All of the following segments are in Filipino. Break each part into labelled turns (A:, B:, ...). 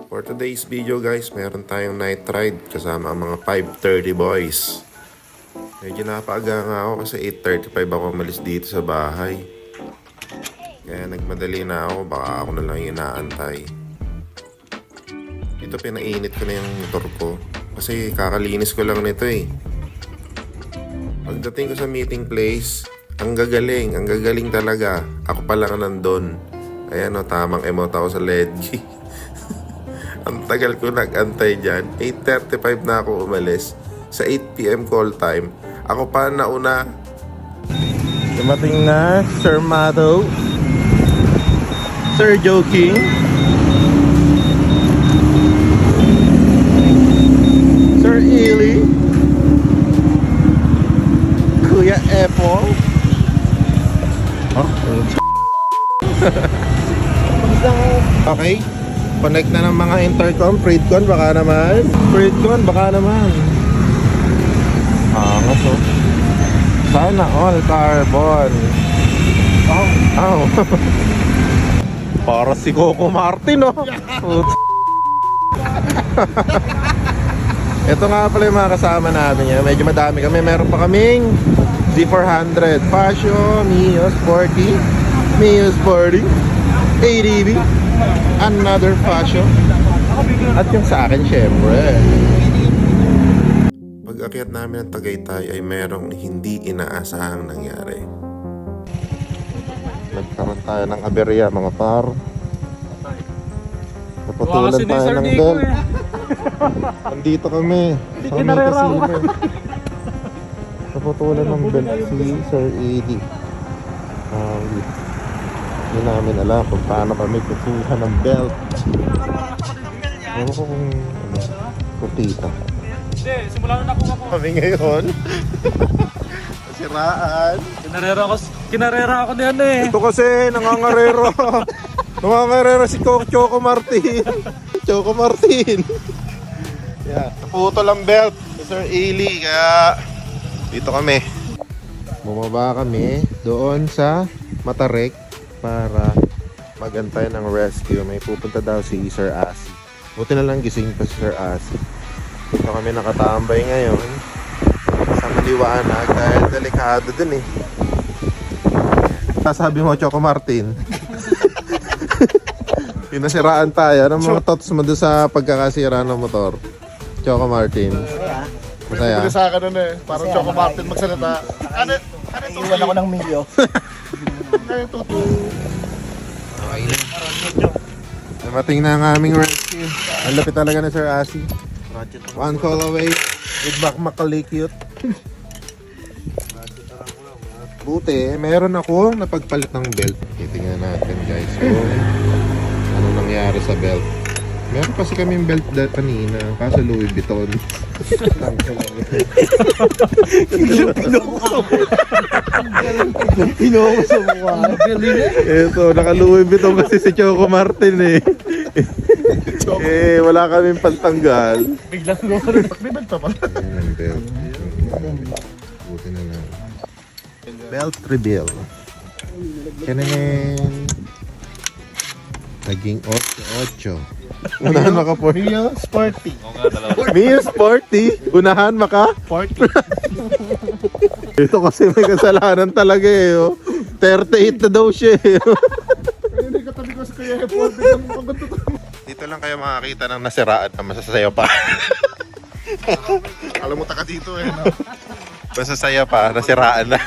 A: For today's video guys, meron tayong night ride kasama ang mga 5:30 boys. Medyo napaaga nga ako kasi 8:35 ako umalis dito sa bahay. Kaya nagmadali na ako, baka ako na lang yung inaantay. Ito pinainit ko na yung motor ko kasi kakalinis ko lang nito eh. Pagdating ko sa meeting place, ang gagaling talaga. Ako pa lang nandun. Ayan o, tamang emote ako sa LED. Ang tagal ko nag-antay dyan. 8:35 na ako umalis. Sa 8 PM call time, ako pa nauna. Dumating na Sir Mato, Sir Joking, Sir Eli, Kuya Apple. Okay, connect na ng mga intercom. Freedcon baka naman. Angas oh. Sana all carbon. Oh. Para si Coco Martin oh. Ito nga pala yung mga kasama namin yan. Medyo madami kami. Meron pa kaming Z400 Passion, Mio Sporty, ADV, another Passion, at yung sa akin syempre. Pag-akyat namin ng Tagaytay ay merong hindi inaasahang nangyari. Nagkaroon tayo ng aberya mga par. Naputulan tayo ng belt. Nandito kami sa may casino. Naputulan ng belt si Sir Eddie. Hindi namin alam kung paano kami kukuha ng belt. Ewan ko kung tita.
B: Hindi, simula na nakuha ko.
A: Kami ngayon. Nasiraan.
B: Kinarera ako niyan eh.
A: Ito kasi, nangangarero. Nangangarero si Choco Martin. Choco Martin. Yeah. Naputol ang belt ni Sir Eli. Kaya dito kami. Bumaba kami doon sa Matarek para magantay ng rescue. May pupunta daw si Sir Asi. Buti na lang gising pa si Sir Asi. Dito kami nakatambay ngayon sa maliwanag dahil delikado dun eh. Sabi mo, Choco Martin. Yung nasiraan tayo. Anong mga thoughts mo doon sa pagkakasira ng motor? Choco Martin. Masaya.
C: Pwede sa akin nun eh. Parang Choco Martin magsalita. Ano
B: Iwan ako ng milyo.
A: Okay na. Namating na ang aming rescue. Ang lapit talaga na Sir Asi. One call away with Macalicute. Buti, meron ako napagpalit ng belt. Titingnan natin guys kung ano nangyari sa belt. Meron kasi kaming belt kanina, kaso Louis Vuitton.
C: Pino ko sa mukha.
A: Ito, naka Louis Vuitton kasi si Choco Martin eh. Wala kaming pantanggal.
B: Biglang gumano.
C: May belt pa pala.
A: Ayan ang belt. Buti na lang. Belt reveal. Kanahin. Naging 8-8. Unahan maka 40.
C: Mio Sporty.
A: Mio Sporty. Unahan maka
C: 40.
A: Ito kasi may kasalanan talaga eh. Oh. 38 na daw siya eh.
C: Hindi ka tabi ko sa kaya Apple.
A: Dito lang kayo makakita ng nasiraan na masasayaw pa.
C: Alam mo taka dito eh. No?
A: Masasaya pa, nasiraan na.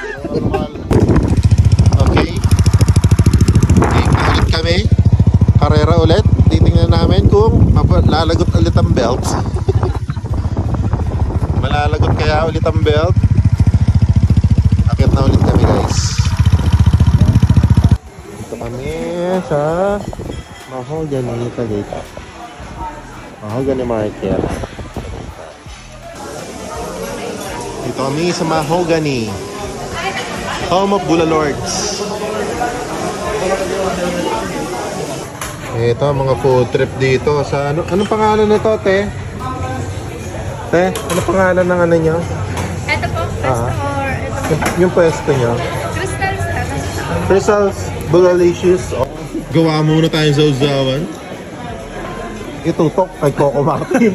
A: Okay. Game na ulit kami. Karera ulit. Titingnan namin kung lalagot ulit ang belt. Malalagot kaya ulit ang belt. Akit na ulit kami guys. Dito kami sa Mahogany Tagaytay. Mahogany Market. Dito kami sa Mahogany, home of Bula Lords. Ito mga food trip dito sa anong pangalan nito, te? Te, anong pangalan ng ano nyo?
D: Ito po, or ito
A: Yung pwesto nyo?
D: Crystals.
A: Crystals, Bulalicious. Gawa muna tayong sausawan. itutok kay Coco Martin.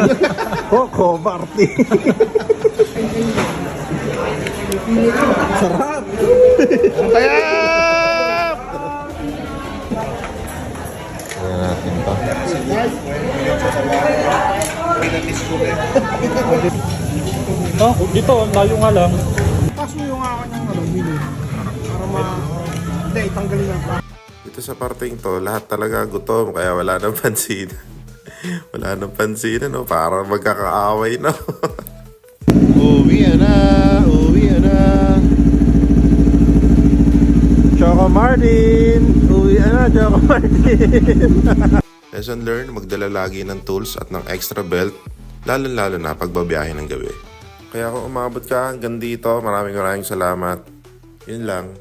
A: Coco Martin. Sarap! Sayap! Ayan natin to.
B: Oh, dito, ang layo nga lang.
C: Pas mo yung akin ng mini. Para hindi, tanggalin lang.
A: Dito sa parting to, lahat talaga gutom kaya wala nang pansin. Wala nang pansin, no? Parang magkakaaway, no? Uwi na! Uwi na! Choco Martin! Uwi na, Choco Martin! Lesson learned, magdala lagi ng tools at ng extra belt, lalo-lalo na pagbabiyahe ng gabi. Kaya kung umabot ka hanggang dito, maraming salamat. Yun lang.